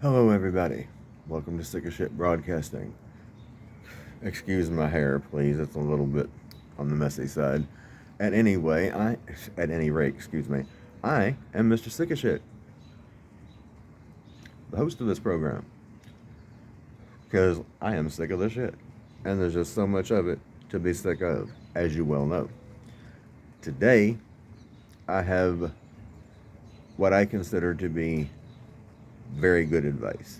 Hello, everybody. Welcome to Sick of Shit Broadcasting. Excuse my hair, please. It's a little bit on the messy side. At any rate, excuse me. I am Mr. Sick of Shit, the host of this program, because I am sick of the shit, and there's just so much of it to be sick of, as you well know. Today, I have what I consider to be very good advice.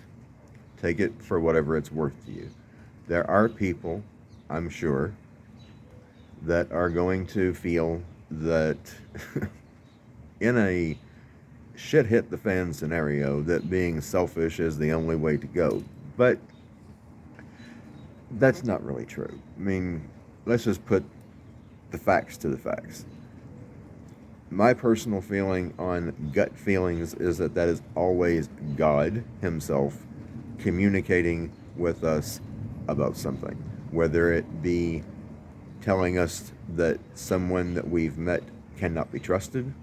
Take it for whatever it's worth to you. There are people, I'm sure, that are going to feel that in a shit hit the fan scenario, that being selfish is the only way to go. But that's not really true. I mean, let's just put the facts to the facts. My personal feeling on gut feelings is that is always God Himself communicating with us about something, whether it be telling us that someone that we've met cannot be trusted,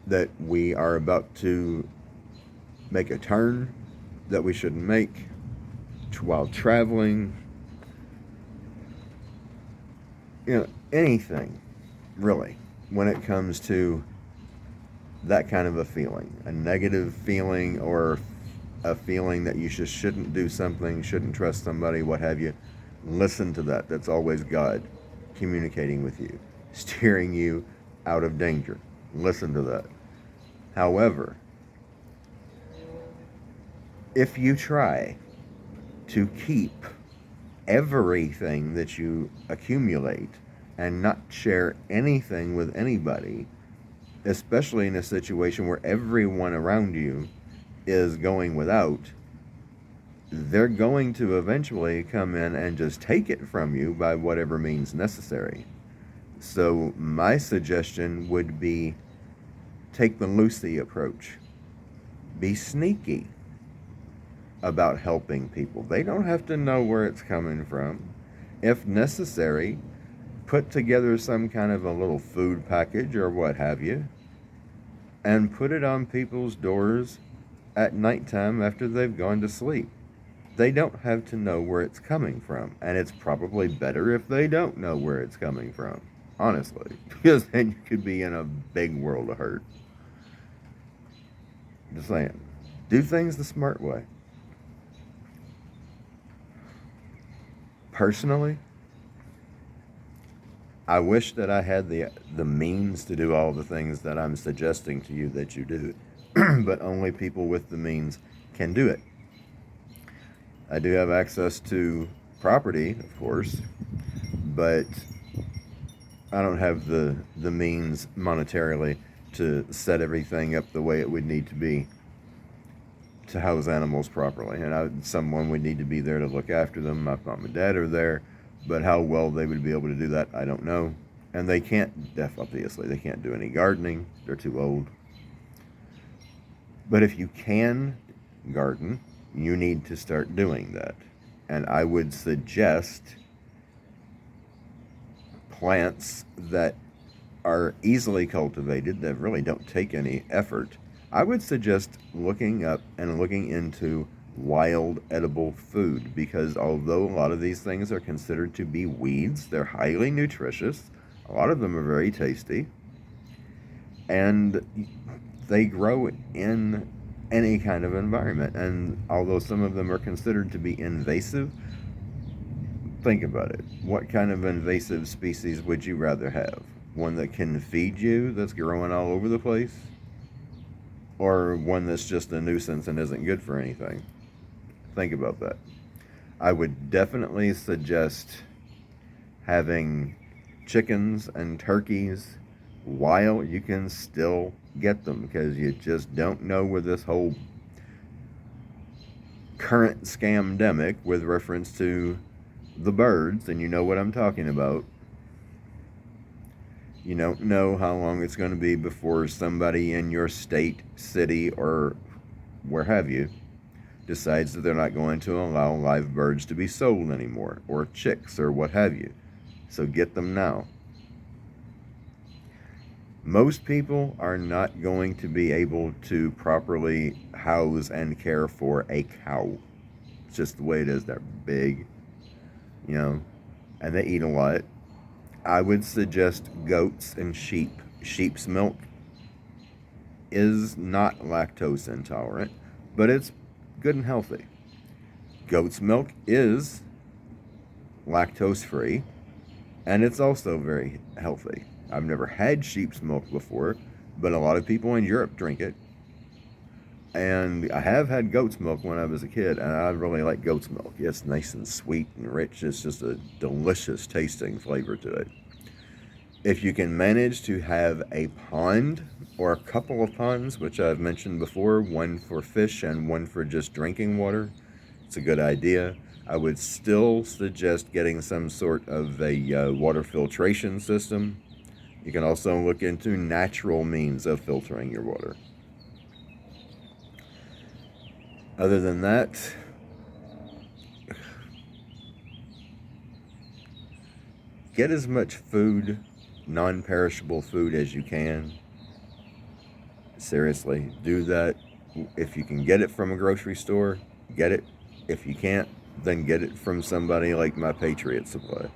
that we are about to make a turn that we shouldn't make while traveling, anything really, when it comes to that kind of a feeling, a negative feeling, or a feeling that you just shouldn't do something, shouldn't trust somebody, what have you. Listen to that. That's always God communicating with you, steering you out of danger. Listen to that. However, if you try to keep everything that you accumulate and not share anything with anybody, especially in a situation where everyone around you is going without, they're going to eventually come in and just take it from you by whatever means necessary. So my suggestion would be take the Lucy approach. Be sneaky about helping people. They don't have to know where it's coming from. If necessary, put together some kind of a little food package or what have you, and put it on people's doors at nighttime after they've gone to sleep. They don't have to know where it's coming from, and it's probably better if they don't know where it's coming from, honestly, because then you could be in a big world of hurt. Just saying, do things the smart way. Personally, I wish that I had the means to do all the things that I'm suggesting to you that you do, but only people with the means can do it. I do have access to property, of course, but I don't have the means monetarily to set everything up the way it would need to be to house animals properly. And someone would need to be there to look after them. My mom and dad are there, but how well they would be able to do that, I don't know. And they can't, obviously, they can't do any gardening. They're too old. But if you can garden, you need to start doing that. And I would suggest plants that are easily cultivated, that really don't take any effort. I would suggest looking up and looking into wild edible food, because although a lot of these things are considered to be weeds, they're highly nutritious. A lot of them are very tasty, and they grow in any kind of environment. And although some of them are considered to be invasive, think about it. What kind of invasive species would you rather have? One that can feed you, that's growing all over the place? Or one that's just a nuisance and isn't good for anything? Think about that. I would definitely suggest having chickens and turkeys while you can still get them, because you just don't know with this whole current scamdemic with reference to the birds, and you know what I'm talking about. You don't know how long it's going to be before somebody in your state, city, or where have you decides that they're not going to allow live birds to be sold anymore, or chicks, or what have you. So get them now. Most people are not going to be able to properly house and care for a cow. It's just the way it is. They're big, you know, and they eat a lot. I would suggest goats and sheep. Sheep's milk is not lactose intolerant, but it's good and healthy. Goat's milk is lactose free, and it's also very healthy. I've never had sheep's milk before, but a lot of people in Europe drink it. And I have had goat's milk when I was a kid, and I really like goat's milk. It's nice and sweet and rich. It's just a delicious tasting flavor to it. If you can manage to have a pond or a couple of ponds, which I've mentioned before, one for fish and one for just drinking water, it's a good idea. I would still suggest getting some sort of a water filtration system. You can also look into natural means of filtering your water. Other than that, get as much food, non-perishable food, as you can. Seriously, do that. If you can get it from a grocery store, get it. If you can't, then get it from somebody like My Patriot Supply.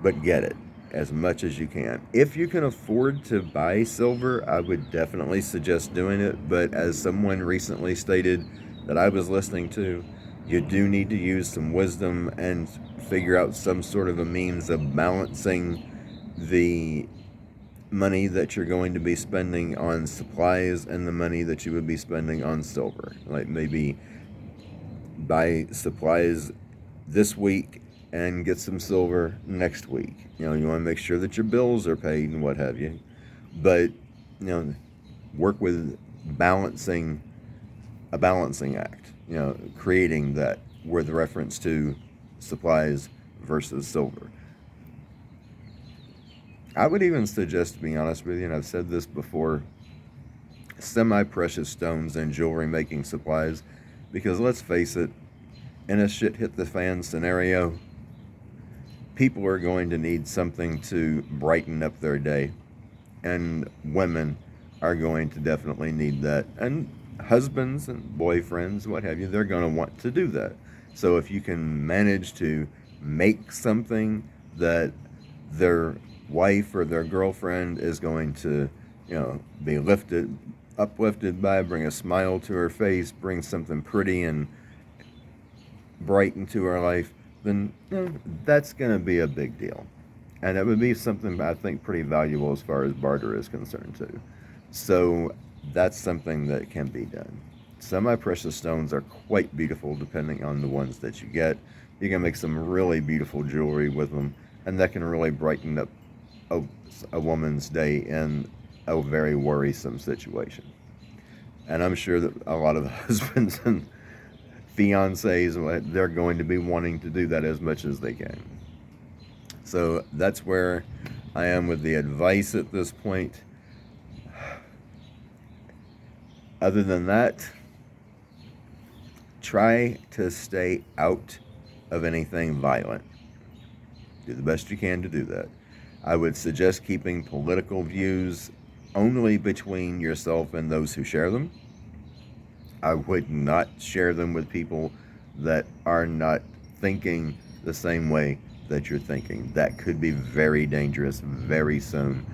But get it as much as you can. If you can afford to buy silver, I would definitely suggest doing it. But as someone recently stated that I was listening to, you do need to use some wisdom and figure out some sort of a means of balancing the money that you're going to be spending on supplies and the money that you would be spending on silver. Like maybe buy supplies this week and get some silver next week. You know, you want to make sure that your bills are paid and what have you. But, you know, work with balancing a balancing act, you know, creating that with reference to supplies versus silver. I would even suggest, to be honest with you, and I've said this before, semi-precious stones and jewelry making supplies, because let's face it, in a shit hit the fan scenario, people are going to need something to brighten up their day, and women are going to definitely need that, and husbands and boyfriends, what have you, they're going to want to do that. So if you can manage to make something that their wife or their girlfriend is going to, you know, be uplifted by, bring a smile to her face, bring something pretty and bright into her life, then, you know, that's going to be a big deal. And it would be something I think pretty valuable as far as barter is concerned too. So that's something that can be done. Semi-precious stones are quite beautiful depending on the ones that you get. You can make some really beautiful jewelry with them, and that can really brighten up a woman's day in a very worrisome situation. And I'm sure that a lot of husbands and fiancés, they're going to be wanting to do that as much as they can. So that's where I am with the advice at this point. Other than that, try to stay out of anything violent. Do the best you can to do that. I would suggest keeping political views only between yourself and those who share them. I would not share them with people that are not thinking the same way that you're thinking. That could be very dangerous very soon.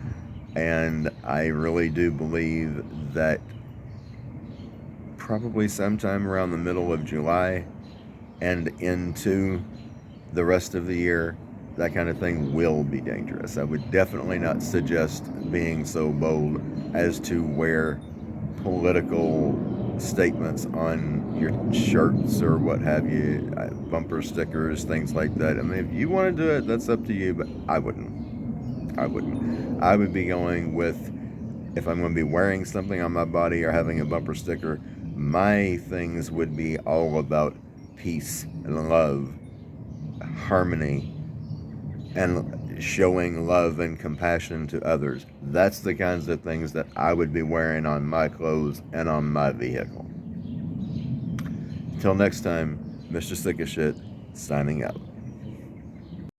And I really do believe that probably sometime around the middle of July and into the rest of the year, that kind of thing will be dangerous. I would definitely not suggest being so bold as to wear political statements on your shirts or what have you, bumper stickers, things like that. I mean, if you want to do it, that's up to you, but I wouldn't. I would be going with, if I'm going to be wearing something on my body or having a bumper sticker, my things would be all about peace and love, harmony, and showing love and compassion to others. That's the kinds of things that I would be wearing on my clothes and on my vehicle. Until next time, Mr. Sick of Shit, signing out.